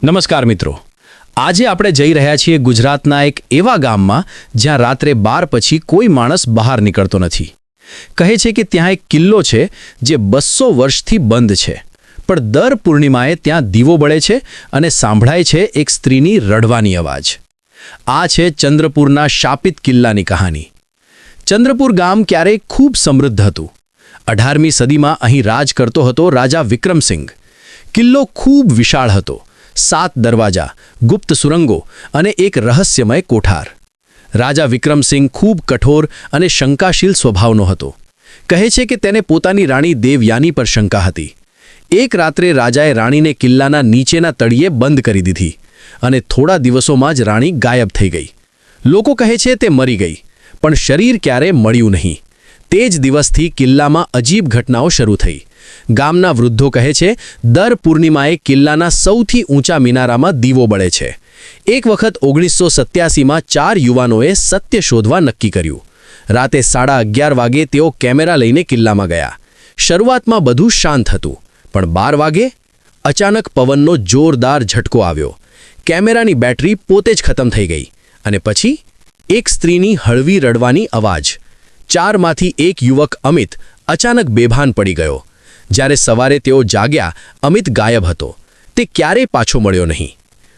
નમસ્કાર મિત્રો, આજે આપણે જઈ રહ્યા છીએ ગુજરાતના એક એવા ગામમાં જ્યાં રાત્રે 12 પછી કોઈ માણસ બહાર નીકળતો નથી. કહે છે કે ત્યાં એક કિલ્લો છે જે 200 વર્ષથી બંધ છે, પણ દર પૂર્ણિમાએ ત્યાં દીવો બળે છે અને સાંભળાય છે એક સ્ત્રીની રડવાની અવાજ. આ છે ચંદ્રપુરના શાપિત કિલ્લાની કહાની. ચંદ્રપુર ગામ ક્યારેક ખૂબ સમૃદ્ધ હતું. 18મી સદીમાં અહીં રાજ કરતો હતો રાજા વિક્રમસિંહ. કિલ્લો ખૂબ વિશાળ હતો. 7 દરવાજા, ગુપ્ત સુરંગો અને એક રહસ્યમય કોઠાર. રાજા વિક્રમસિંહ ખૂબ કઠોર અને શંકાશીલ સ્વભાવનો હતો. કહે છે કે તેને પોતાની રાણી દેવયાની પર શંકા હતી. એક રાત્રે રાજાએ રાણીને કિલ્લાના નીચેના તળિયે બંધ કરી દીધી અને થોડા દિવસોમાં જ રાણી ગાયબ થઈ ગઈ. લોકો કહે છે તે મરી ગઈ, પણ શરીર ક્યારે મળ્યું નહીં. તે જ દિવસથી કિલ્લામાં અજીબ ઘટનાઓ શરૂ થઈ. ગામના વૃદ્ધો કહે છે દર પૂર્ણિમાએ કિલ્લાના સૌથી ઊંચા મિનારામાં દીવો બળે છે. એક વખત 1987માં 4 યુવાનોએ સત્ય શોધવા નક્કી કર્યું. રાતે 11:30 વાગે તેઓ કેમેરા લઈને કિલ્લામાં ગયા. શરૂઆતમાં બધું શાંત હતું, પણ 12 વાગે અચાનક પવનનો જોરદાર ઝટકો આવ્યો. કેમેરાની બેટરી પોતે જ ખતમ થઈ ગઈ અને પછી એક સ્ત્રીની હળવી રડવાની અવાજ. 4માંથી એક યુવક અમિત અચાનક બેભાન પડી ગયો. જ્યારે સવારે તેઓ જાગ્યા, અમિત ગાયબ હતો. તે ક્યારેય પાછો મળ્યો નહીં.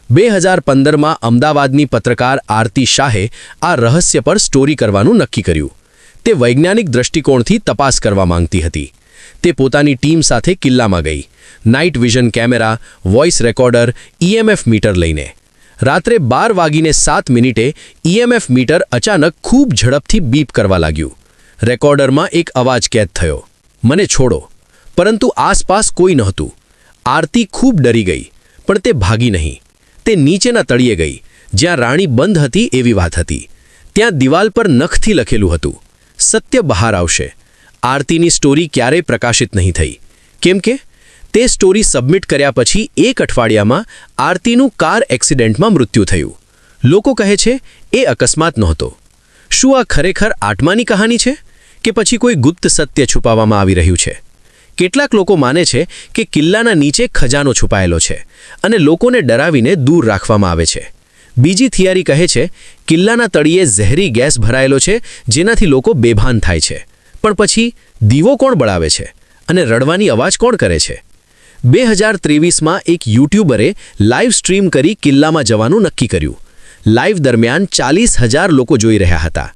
2015માં અમદાવાદની પત્રકાર આરતી શાહે આ રહસ્ય પર સ્ટોરી કરવાનું નક્કી કર્યું. તે વૈજ્ઞાનિક દૃષ્ટિકોણથી તપાસ કરવા માંગતી હતી. તે પોતાની ટીમ સાથે કિલ્લામાં ગઈ. Night vision camera, voice recorder, EMF meter લઈને. રાત્રે 12:07 EMF મીટર અચાનક ખૂબ ઝડપથી બીપ કરવા લાગ્યું. રેકોર્ડરમાં એક અવાજ કેદ થયો, મને છોડો. પરંતુ આસપાસ કોઈ નહોતું. આરતી ખૂબ ડરી ગઈ, પણ તે ભાગી નહીં. તે નીચેના તળિયે ગઈ, જ્યાં રાણી બંધ હતી એવી વાત હતી. ત્યાં દિવાલ પર નખથી લખેલું હતું, સત્ય બહાર આવશે. આરતીની સ્ટોરી ક્યારેય પ્રકાશિત નહીં થઈ, કેમ કે તે સ્ટોરી સબમિટ કર્યા પછી એક અઠવાડિયામાં આરતીનું કાર એક્સિડન્ટમાં મૃત્યુ થયું. લોકો કહે છે એ અકસ્માત નહોતો. શું આ ખરેખર આત્માની કહાની છે કે પછી કોઈ ગુપ્ત સત્ય છુપાવવામાં આવી રહ્યું છે? કેટલાક લોકો માને છે કે કિલ્લાના નીચે ખજાનો છુપાયેલો છે અને લોકોને ડરાવીને દૂર રાખવામાં આવે છે. બીજી થિયરી કહે છે કિલ્લાના તળિયે ઝેરી ગેસ ભરાયેલો છે જેનાથી લોકો બેભાન થાય છે. પણ પછી દીવો કોણ બળાવે છે અને રડવાની અવાજ કોણ કરે છે? 2023માં એક યુટ્યુબરે લાઈવ સ્ટ્રીમ કરી કિલ્લામાં જવાનું નક્કી કર્યું. લાઈવ દરમિયાન 40,000 લોકો જોઈ રહ્યા હતા.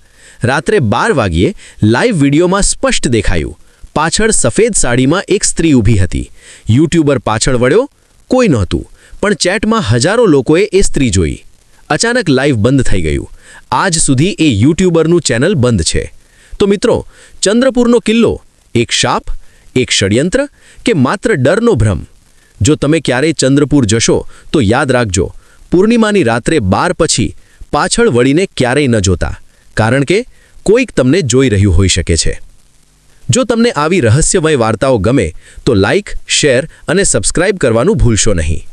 રાત્રે 12 વાગ્યે લાઈવ વિડીયોમાં સ્પષ્ટ દેખાયું, પાછળ સફેદ સાડીમાં એક સ્ત્રી ઊભી હતી. યુટ્યુબર પાછળ વળ્યો, કોઈ નહોતું, પણ ચેટમાં હજારો લોકોએ એ સ્ત્રી જોઈ. અચાનક લાઈવ બંધ થઈ ગયું. આજ સુધી એ યુટ્યુબરનું ચેનલ બંધ છે. તો મિત્રો, ચંદ્રપુરનો કિલ્લો એક શાપ, એક ષડયંત્ર કે માત્ર ડરનો ભ્રમ? જો તમે ક્યારેય ચંદ્રપુર જશો તો યાદ રાખજો, પૂર્ણિમાની રાત્રે 12 પછી પાછળ વળીને ક્યારેય ન જોતા, કારણ કે કોઈક તમને જોઈ રહ્યું હોઈ શકે છે. જો તમને આવી રહસ્યમય વાર્તાઓ ગમે તો લાઇક, શેર અને સબસ્ક્રાઇબ કરવાનું ભૂલશો નહીં.